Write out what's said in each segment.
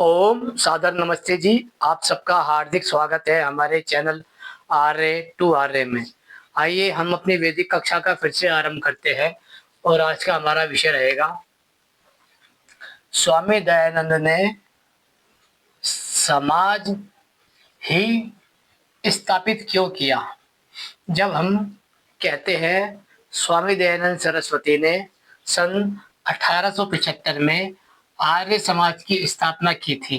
ओम सादर नमस्ते जी। आप सबका हार्दिक स्वागत है हमारे चैनल RA to RA में। आइए हम अपनी वैदिक कक्षा का फिर से आरंभ करते हैं और आज का हमारा विषय रहेगा स्वामी दयानंद ने समाज ही स्थापित क्यों किया। जब हम कहते हैं स्वामी दयानंद सरस्वती ने सन 1875 में आर्य समाज की स्थापना की थी,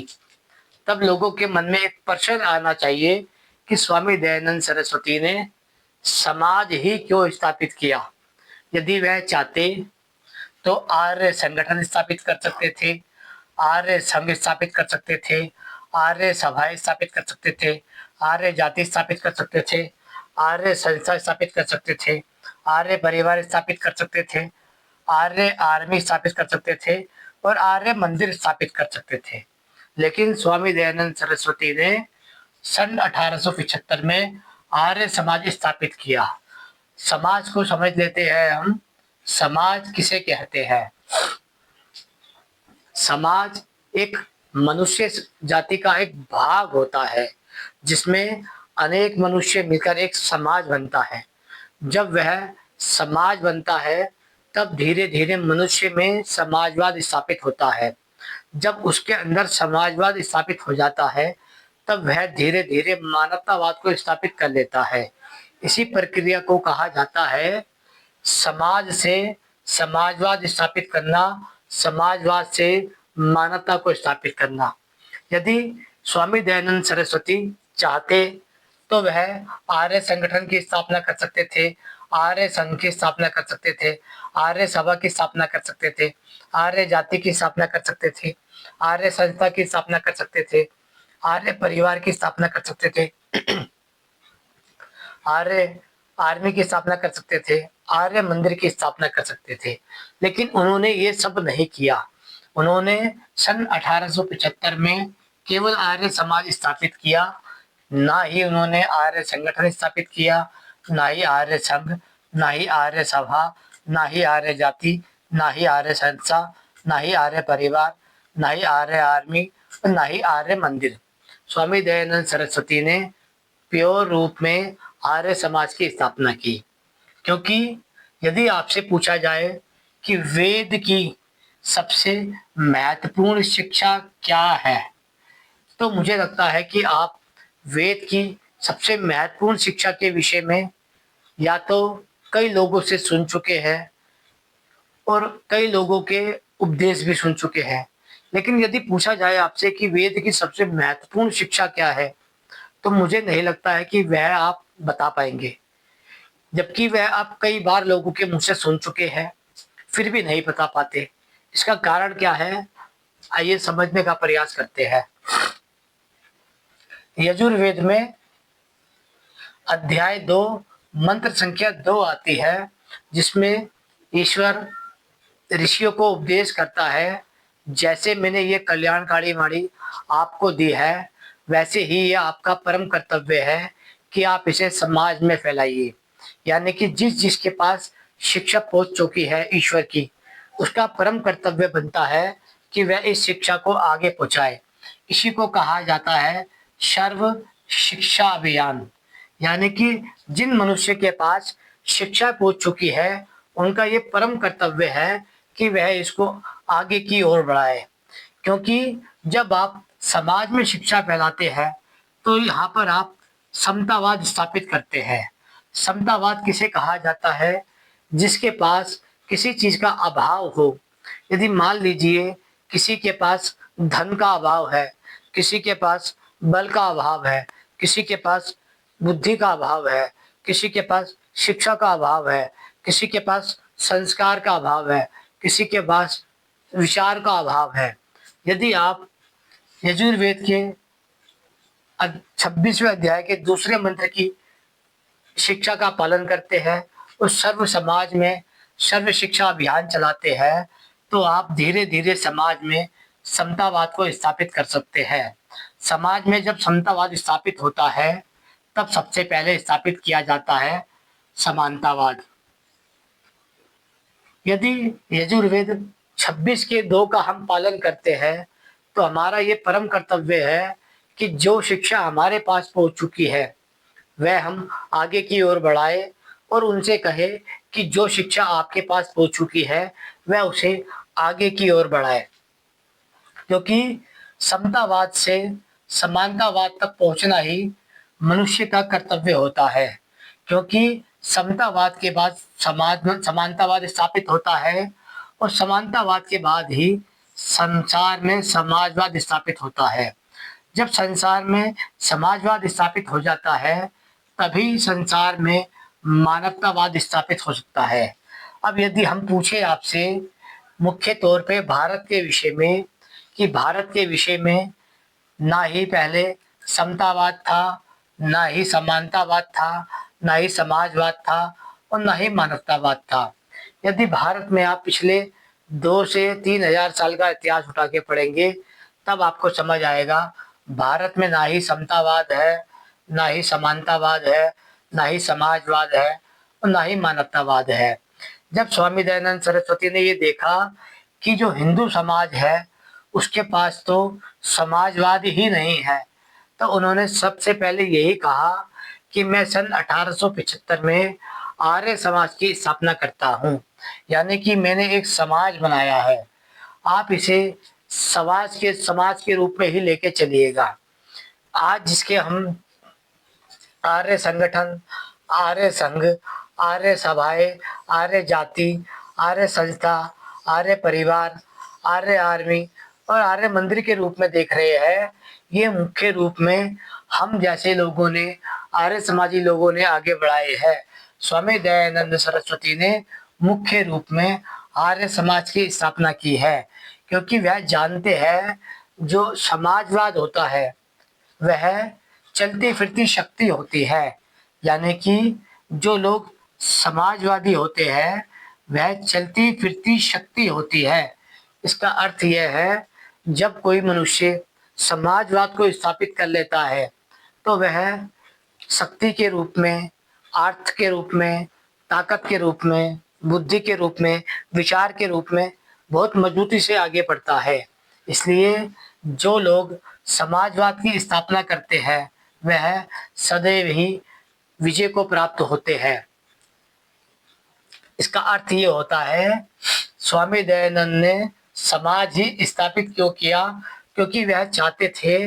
तब लोगों के मन में एक प्रश्न आना चाहिए कि स्वामी दयानंद सरस्वती ने समाज ही क्यों स्थापित किया। यदि वह चाहते तो आर्य संगठन स्थापित कर सकते थे, आर्य संघ स्थापित कर सकते थे, आर्य सभाएं स्थापित कर सकते थे, आर्य जाति स्थापित कर सकते थे, आर्य संस्था स्थापित कर सकते थे, आर्य परिवार स्थापित कर सकते थे, आर्य आर्मी स्थापित कर सकते थे और आर्य मंदिर स्थापित कर सकते थे। लेकिन स्वामी दयानंद सरस्वती ने सन 1875 में आर्य समाज स्थापित किया। समाज को समझ लेते हैं हम। समाज किसे कहते हैं? समाज एक मनुष्य जाति का एक भाग होता है जिसमें अनेक मनुष्य मिलकर एक समाज बनता है। जब वह समाज बनता है तब धीरे धीरे मनुष्य में समाजवाद स्थापित होता है। जब उसके अंदर समाजवाद स्थापित हो जाता है तब वह धीरे धीरे मानवतावाद को स्थापित कर लेता है। इसी प्रक्रिया को कहा जाता है समाज से समाजवाद स्थापित करना, समाजवाद से मानवता को स्थापित करना। यदि स्वामी दयानंद सरस्वती चाहते तो वह आर्य संगठन की स्थापना कर सकते थे, आर्य संघ की स्थापना कर सकते थे, आर्य सभा की स्थापना कर सकते थे, आर्य जाति की स्थापना कर सकते थे, आर्य संस्था की स्थापना कर सकते थे, आर्य परिवार की स्थापना कर सकते थे, आर्य आर्मी की स्थापना कर सकते थे, आर्य मंदिर की स्थापना कर सकते थे। लेकिन उन्होंने ये सब नहीं किया। उन्होंने सन 1875 में केवल आर्य समाज स्थापित किया, ना ही उन्होंने आर्य संगठन स्थापित किया, ना ही आर्य संघ, ना ही आर्य सभा, ना ही आर्य जाति, ना ही आर्य संस्था, ना ही आर्य परिवार, ना ही आर्य आर्मी और ना ही आर्य मंदिर। स्वामी दयानंद सरस्वती ने प्योर रूप में आर्य समाज की स्थापना की। क्योंकि यदि आपसे पूछा जाए कि वेद की सबसे महत्वपूर्ण शिक्षा क्या है, तो मुझे लगता है कि आप वेद की सबसे महत्वपूर्ण शिक्षा के विषय में या तो कई लोगों से सुन चुके हैं और कई लोगों के उपदेश भी सुन चुके हैं। लेकिन यदि पूछा जाए आपसे कि वेद की सबसे महत्वपूर्ण शिक्षा क्या है, तो मुझे नहीं लगता है कि वह आप बता पाएंगे। जबकि वह आप कई बार लोगों के मुंह से सुन चुके हैं, फिर भी नहीं बता पाते। इसका कारण क्या है, आइए समझने का प्रयास करते हैं। यजुर्वेद में अध्याय 2 मंत्र संख्या 2 आती है, जिसमें ईश्वर ऋषियों को उपदेश करता है, जैसे मैंने ये कल्याणकारी वाणी आपको दी है, वैसे ही ये आपका परम कर्तव्य है कि आप इसे समाज में फैलाइए। यानी कि जिस जिसके पास शिक्षा पहुंच चुकी है ईश्वर की, उसका परम कर्तव्य बनता है कि वह इस शिक्षा को आगे पहुंचाए। इसी को कहा जाता है सर्व शिक्षा अभियान। यानी कि जिन मनुष्य के पास शिक्षा पहुंच चुकी है, उनका ये परम कर्तव्य है कि वह इसको आगे की ओर बढ़ाए। क्योंकि जब आप समाज में शिक्षा फैलाते हैं तो यहाँ पर आप समतावाद स्थापित करते हैं। समतावाद किसे कहा जाता है? जिसके पास किसी चीज का अभाव हो। यदि मान लीजिए किसी के पास धन का अभाव है, किसी के पास बल का अभाव है, किसी के पास बुद्धि का अभाव है, किसी के पास शिक्षा का अभाव है, किसी के पास संस्कार का अभाव है, किसी के पास विचार का अभाव है। यदि आप यजुर्वेद के 26वें अध्याय के दूसरे मंत्र की शिक्षा का पालन करते हैं और सर्व समाज में सर्व शिक्षा अभियान चलाते हैं, तो आप धीरे धीरे समाज में समतावाद को स्थापित कर सकते हैं। समाज में जब समतावाद स्थापित होता है तब सबसे पहले स्थापित किया जाता है समानतावाद। यदि यजुर्वेद 26 के 2 का हम पालन करते हैं तो हमारा ये परम कर्तव्य है कि जो शिक्षा हमारे पास पहुंच चुकी है वह हम आगे की ओर बढ़ाए और उनसे कहे कि जो शिक्षा आपके पास पहुंच चुकी है वह उसे आगे की ओर बढ़ाए, क्योंकि समतावाद से समानतावाद तक पहुंचना ही मनुष्य का कर्तव्य होता है। क्योंकि समतावाद के बाद समानतावाद स्थापित होता है और समानतावाद के बाद ही संसार में समाजवाद स्थापित होता है। जब संसार में समाजवाद स्थापित हो जाता है तभी संसार में मानवतावाद स्थापित हो सकता है। अब यदि हम पूछे आपसे मुख्य तौर पे भारत के विषय में, कि भारत के विषय में ना ही पहले समतावाद था, ना ही समानतावाद था, ना ही समाजवाद था और ना ही मानवतावाद था। यदि भारत में आप पिछले 2 से 3 हजार साल का इतिहास उठा के पढ़ेंगे तब आपको समझ आएगा भारत में ना ही समतावाद है, ना ही समानतावाद है, ना ही समाजवाद है और ना ही मानवतावाद है। जब स्वामी दयानंद सरस्वती ने ये देखा कि जो हिंदू समाज है उसके पास तो समाजवाद ही नहीं है, तो उन्होंने सबसे पहले यही कहा कि मैं सन 1875 में आर्य समाज की स्थापना करता हूँ। यानी कि मैंने एक समाज बनाया है, आप इसे समाज के रूप में ही लेके चलिएगा। आज जिसके हम आर्य संगठन, आर्य संघ, आर्य सभाएं, आर्य जाति, आर्य संस्था, आर्य परिवार, आर्य आर्मी और आर्य मंदिर के रूप में देख रहे हैं, ये मुख्य रूप में हम जैसे लोगों ने, आर्य समाजी लोगों ने आगे बढ़ाए हैं। स्वामी दयानंद सरस्वती ने मुख्य रूप में आर्य समाज की स्थापना की है, क्योंकि वह जानते हैं जो समाजवाद होता है वह चलती फिरती शक्ति होती है। यानी कि जो लोग समाजवादी होते हैं वह चलती फिरती शक्ति होती है। इसका अर्थ यह है जब कोई मनुष्य समाजवाद को स्थापित कर लेता है तो वह शक्ति के रूप में, अर्थ के रूप में, ताकत के रूप में, बुद्धि के रूप में, विचार के रूप में बहुत मजबूती से आगे बढ़ता है। इसलिए जो लोग समाजवाद की स्थापना करते हैं वह सदैव ही विजय को प्राप्त होते हैं। इसका अर्थ ये होता है स्वामी दयानंद ने समाज ही स्थापित क्यों किया, क्योंकि वह चाहते थे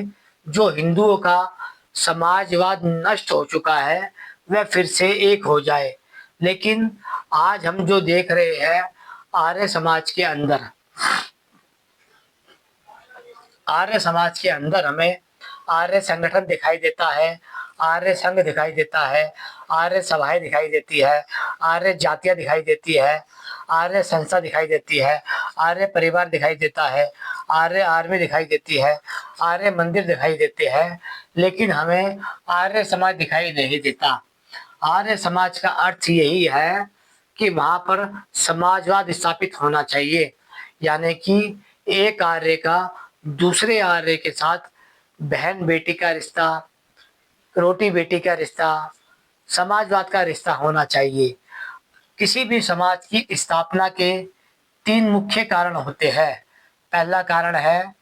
जो हिंदुओं का समाजवाद नष्ट हो चुका है वह फिर से एक हो जाए। लेकिन आज हम जो देख रहे हैं आर्य समाज के अंदर, आर्य समाज के अंदर हमें आर्य संगठन दिखाई देता है, आर्य संघ दिखाई देता है, आर्य सभाएं दिखाई देती है, आर्य जातियां दिखाई देती है, आर्य संस्था दिखाई देती है, आर्य परिवार दिखाई देता है, आर्य आर्मी दिखाई देती है, आर्य मंदिर दिखाई देते हैं, लेकिन हमें आर्य समाज दिखाई नहीं देता। आर्य समाज का अर्थ यही है कि वहाँ पर समाजवाद स्थापित होना चाहिए। यानी कि एक आर्य का दूसरे आर्य के साथ बहन बेटी का रिश्ता, रोटी बेटी का रिश्ता, समाजवाद का रिश्ता होना चाहिए। किसी भी समाज की स्थापना के 3 मुख्य कारण होते हैं। पहला कारण है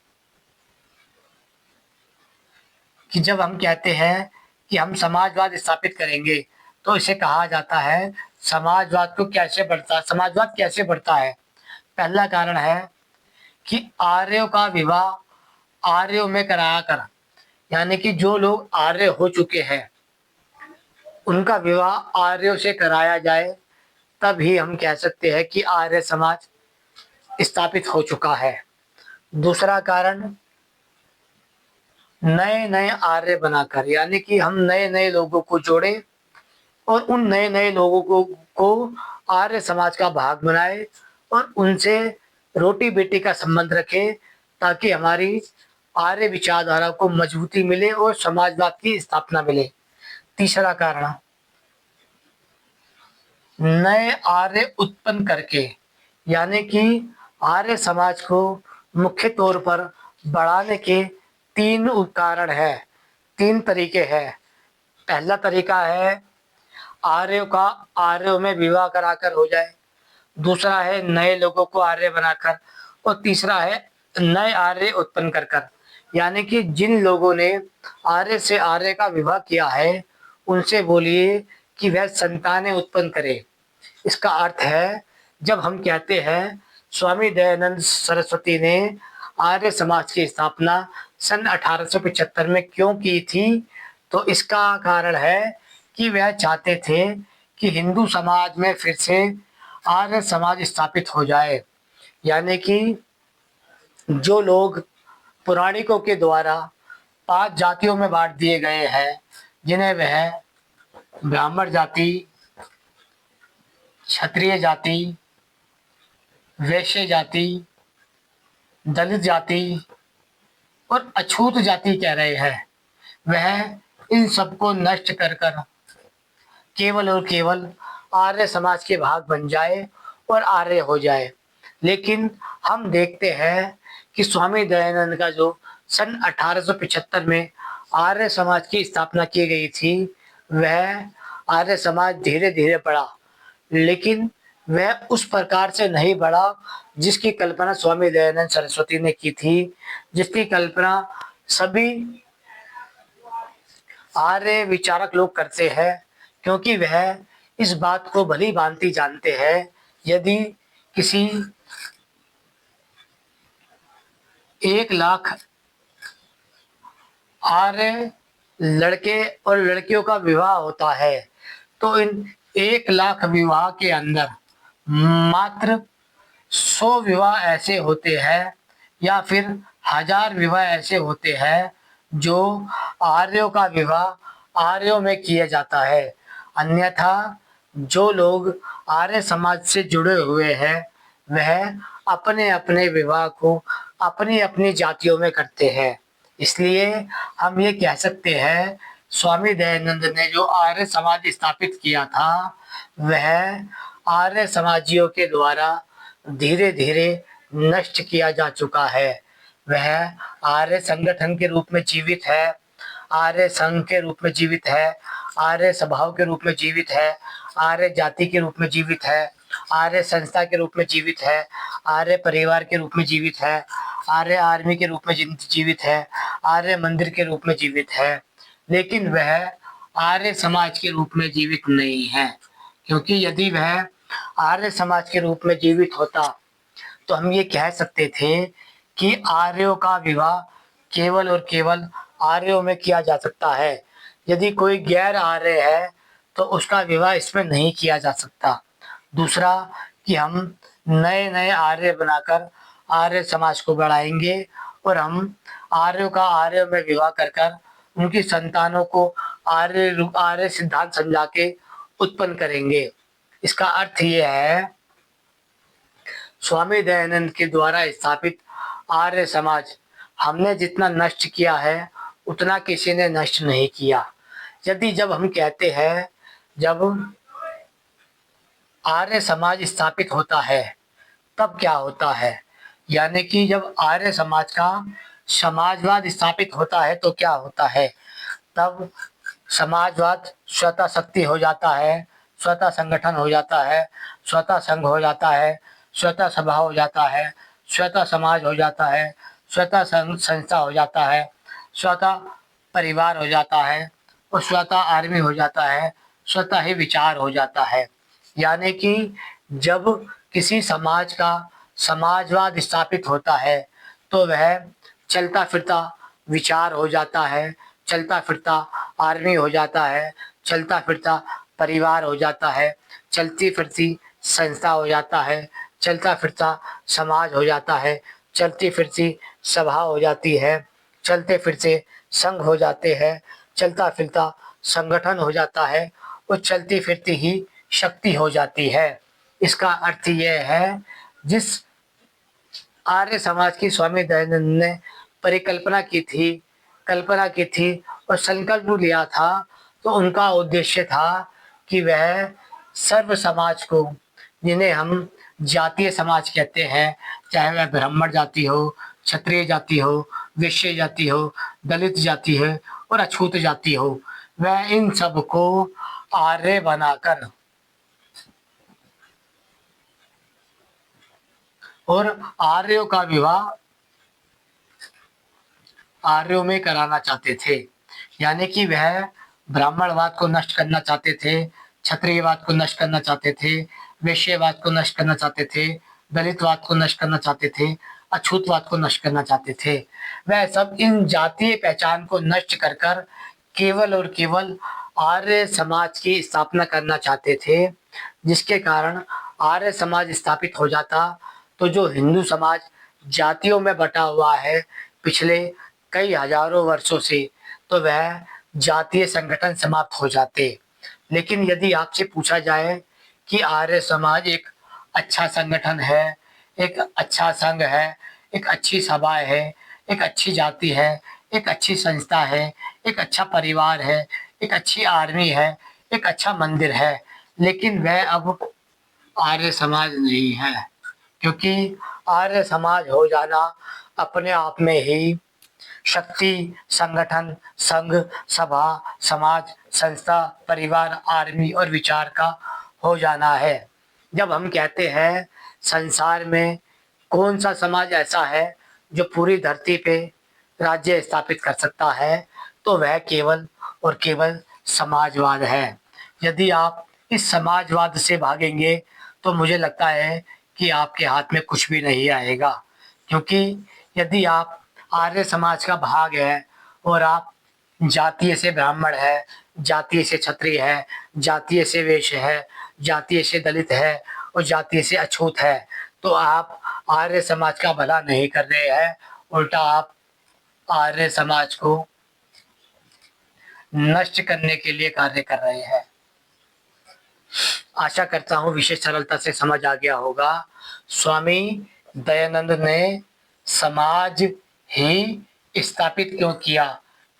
कि जब हम कहते हैं कि हम समाजवाद स्थापित करेंगे तो इसे कहा जाता है समाजवाद कैसे बढ़ता है। पहला कारण है कि आर्यों का विवाह आर्यों में कराया कर, यानी कि जो लोग आर्य हो चुके हैं उनका विवाह आर्यों से कराया जाए, तब ही हम कह सकते हैं कि आर्य समाज स्थापित हो चुका है। दूसरा कारण नए नए आर्य बनाकर, यानी कि हम नए नए लोगों को जोड़े और उन नए नए लोगों को आर्य समाज का भाग बनाए और उनसे रोटी बेटी का संबंध रखे, ताकि हमारी आर्य विचारधारा को मजबूती मिले और समाजवाद की स्थापना मिले। तीसरा कारण नए आर्य उत्पन्न करके, यानी कि आर्य समाज को मुख्य तौर पर बढ़ाने के 3 कारण है, 3 तरीके हैं। पहला तरीका है आर्यों का आर्यों में विवाह कराकर हो जाए, दूसरा है नए लोगों को आर्य बनाकर और तीसरा है नए आर्य उत्पन्न कर कर, यानी कि जिन लोगों ने आर्य से आर्य का विवाह किया है उनसे बोलिए कि वह संतानें उत्पन्न करे। इसका अर्थ है, जब हम कहते हैं स्वामी दयानंद सरस्वती ने आर्य समाज की स्थापना सन 1875 में क्यों की थी, तो इसका कारण है कि वह चाहते थे कि हिंदू समाज में फिर से आर्य समाज स्थापित हो जाए। यानी कि जो लोग पुराणिकों के द्वारा 5 जातियों में बांट दिए गए हैं, जिन्हें वह ब्राह्मण जाति, क्षत्रिय जाति, वैश्य जाति, दलित जाति और अछूत जाति कह रहे हैं, वह इन सबको नष्ट कर कर केवल और केवल आर्य समाज के भाग बन जाए और आर्य हो जाए। लेकिन हम देखते हैं कि स्वामी दयानंद का जो सन 1875 में आर्य समाज की स्थापना की गई थी, वह आर्य समाज धीरे धीरे बढ़ा, लेकिन वह उस प्रकार से नहीं बढ़ा जिसकी कल्पना स्वामी दयानंद सरस्वती ने की थी, जिसकी कल्पना सभी आर्य विचारक लोग करते हैं, क्योंकि वह इस बात को भली भांति जानते हैं, यदि किसी 1 लाख आर्य लड़के और लड़कियों का विवाह होता है, तो इन 1 लाख विवाह के अंदर मात्र 100 विवाह ऐसे होते हैं या फिर 1000 विवाह ऐसे होते हैं जो आर्यों का विवाह आर्यों में किया जाता है। अन्यथा जो लोग आर्य समाज से जुड़े हुए हैं, वह अपने अपने विवाह को अपनी अपनी जातियों में करते हैं। इसलिए हम ये कह सकते हैं, स्वामी दयानंद ने जो आर्य समाज स्थापित किया था, वह आर्य समाजियों के द्वारा धीरे धीरे नष्ट किया जा चुका है। वह आर्य संगठन के रूप में जीवित है, आर्य संघ के रूप में जीवित है, आर्य सभाओं के रूप में जीवित है, आर्य जाति के रूप में जीवित है, आर्य संस्था के रूप में जीवित है, आर्य परिवार के रूप में जीवित है, आर्य आर्मी के रूप में जीवित है, आर्य मंदिर के रूप में जीवित है। लेकिन वह आर्य समाज के रूप में जीवित नहीं है, क्योंकि यदि वह आर्य समाज के रूप में जीवित होता तो हम ये कह सकते थे कि आर्यों का विवाह केवल और केवल आर्यों में किया जा सकता है। यदि कोई गैर आर्य है तो उसका विवाह इसमें नहीं किया जा सकता। दूसरा, कि हम नए नए आर्य बनाकर आर्य समाज को बढ़ाएंगे और हम आर्यों का आर्यों में विवाह कर कर उनकी संतानों को आर्य आर्य सिद्धांत समझा के उत्पन्न करेंगे। इसका अर्थ ये है, स्वामी दयानंद के द्वारा स्थापित आर्य समाज हमने जितना नष्ट किया है उतना किसी ने नष्ट नहीं किया। जब हम कहते हैं, जब आर्य समाज स्थापित होता है तब क्या होता है, यानी कि जब आर्य समाज का समाजवाद स्थापित होता है तो क्या होता है, तब समाजवाद स्वतः शक्ति हो जाता है, स्वतः संगठन हो जाता है, स्वतः संघ हो जाता है, स्वतः सभा हो जाता है, स्वतः समाज हो जाता है, स्वतः संस्था हो जाता है, स्वतः परिवार हो जाता है और स्वतः आर्मी हो जाता है, स्वतः ही विचार हो जाता है। यानी कि जब किसी समाज का समाजवाद स्थापित होता है तो वह चलता फिरता विचार हो जाता है, चलता फिरता आर्मी हो जाता है, चलता फिरता परिवार हो जाता है, चलती फिरती संस्था हो जाता है, चलता फिरता समाज हो जाता है, चलती फिरती सभा हो जाती है, चलते फिरते संघ हो जाते हैं, चलता फिरता संगठन हो जाता है और चलती फिरती ही शक्ति हो जाती है। इसका अर्थ यह है, जिस आर्य समाज की स्वामी दयानंद ने परिकल्पना की थी, कल्पना की थी और संकल्प लिया था, तो उनका उद्देश्य था कि वह सर्व समाज को, जिन्हें हम जातीय समाज कहते हैं, चाहे वह ब्राह्मण जाति हो, क्षत्रिय जाति हो, वैश्य जाति हो, दलित जाति है और अछूत जाति हो, वह इन सबको आर्य बनाकर और आर्यों का विवाह आर्यों में कराना चाहते थे। यानी कि वह ब्राह्मणवाद को नष्ट करना चाहते थे, क्षत्रियवाद को नष्ट करना चाहते थे, वैश्यवाद को नष्ट करना चाहते थे, दलितवाद को नष्ट करना चाहते थे, अछूतवाद को नष्ट करना चाहते थे। वह सब इन जातीय पहचान को नष्ट कर कर केवल और केवल आर्य समाज की स्थापना करना चाहते थे, जिसके कारण आर्य समाज स्थापित हो जाता तो जो हिंदू समाज जातियों में बटा हुआ है पिछले कई हजारों वर्षों से, तो वह जातीय संगठन समाप्त हो जाते। लेकिन यदि आपसे पूछा जाए कि आर्य समाज एक अच्छा संगठन है, एक अच्छा संघ है, एक अच्छी सभा है, एक अच्छी जाति है, एक अच्छी संस्था है, एक अच्छा परिवार है, एक अच्छी आर्मी है, एक अच्छा मंदिर है, लेकिन वह अब आर्य समाज नहीं है। क्योंकि आर्य समाज हो जाना अपने आप में ही शक्ति, संगठन, संघ, सभा, समाज, संस्था, परिवार, आर्मी और विचार का हो जाना है। जब हम कहते हैं संसार में कौन सा समाज ऐसा है जो पूरी धरती पे राज्य स्थापित कर सकता है, तो वह केवल और केवल समाजवाद है। यदि आप इस समाजवाद से भागेंगे तो मुझे लगता है कि आपके हाथ में कुछ भी नहीं आएगा। क्योंकि यदि आप आर्य समाज का भाग है और आप जातीय से ब्राह्मण है, जातीय से क्षत्रिय है, जातीय से वैश्य है, जातीय से दलित है और जातीय से अछूत है, तो आप आर्य समाज का भला नहीं कर रहे हैं, उल्टा आप आर्य समाज को नष्ट करने के लिए कार्य कर रहे हैं। आशा करता हूँ विषय सरलता से समझ आ गया होगा। स्वामी दयानंद ने समाज ही स्थापित क्यों किया?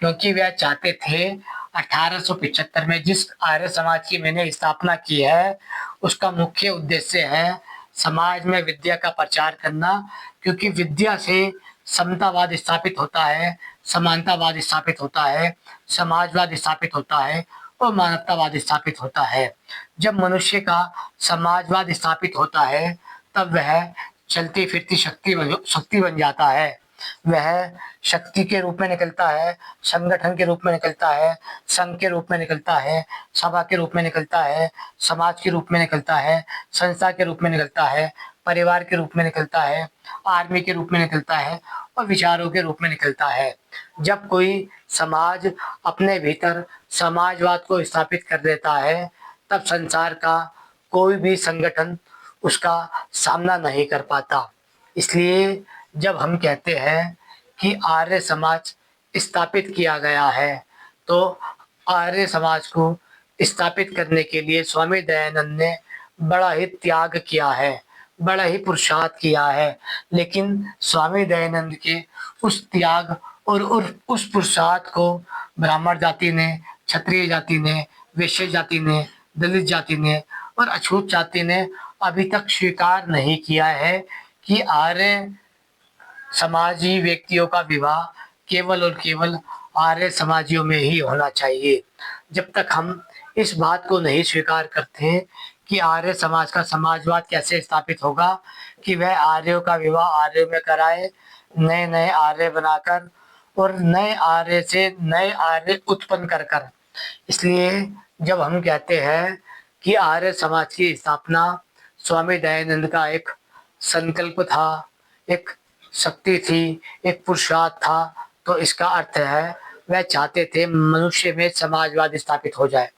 क्योंकि वह चाहते थे 1875 में जिस आर्य समाज की मैंने स्थापना की है, उसका मुख्य उद्देश्य है समाज में विद्या का प्रचार करना। क्योंकि विद्या से समतावाद स्थापित होता है, समानतावाद स्थापित होता है, समाजवाद स्थापित होता है और मानवतावाद स्थापित होता है। जब मनुष्य का समाजवाद स्थापित होता है, तब वह चलती फिरती शक्ति बन जाता है। वह शक्ति के रूप में निकलता है, संगठन के रूप में निकलता है, संघ के रूप में निकलता है, सभा के रूप में निकलता है, समाज के रूप में निकलता है, संस्था के रूप में निकलता है, परिवार के रूप में निकलता है, आर्मी के रूप में निकलता है और विचारों के रूप में निकलता है। जब कोई समाज अपने भीतर समाजवाद को स्थापित कर देता है, तब संसार का कोई भी संगठन उसका सामना नहीं कर पाता। इसलिए जब हम कहते हैं कि आर्य समाज स्थापित किया गया है, तो आर्य समाज को स्थापित करने के लिए स्वामी दयानंद ने बड़ा ही त्याग किया है, बड़ा ही पुरुषार्थ किया है। लेकिन स्वामी दयानंद के उस त्याग और उस पुरुषार्थ को ब्राह्मण जाति ने, क्षत्रिय जाति ने, वैश्य जाति ने, दलित जाति ने और अछूत जाति ने अभी तक स्वीकार नहीं किया है कि आर्य समाजी व्यक्तियों का विवाह केवल और केवल आर्य समाजियों में ही होना चाहिए। जब तक हम इस बात को नहीं स्वीकार करते कि आर्य समाज का समाजवाद कैसे स्थापित होगा, कि वह आर्यों का विवाह आर्यों में कराए, नए नए आर्य बनाकर और नए आर्य से नए आर्य उत्पन्न कर कर। इसलिए जब हम कहते हैं कि आर्य समाज की स्थापना स्वामी दयानंद का एक संकल्प था, एक शक्ति थी, एक पुरुषार्थ था, तो इसका अर्थ है वह चाहते थे मनुष्य में समाजवाद स्थापित हो जाए।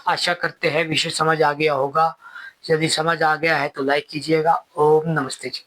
आशा करते हैं विषय समझ आ गया होगा। यदि समझ आ गया है तो लाइक कीजिएगा। ओम नमस्ते जी।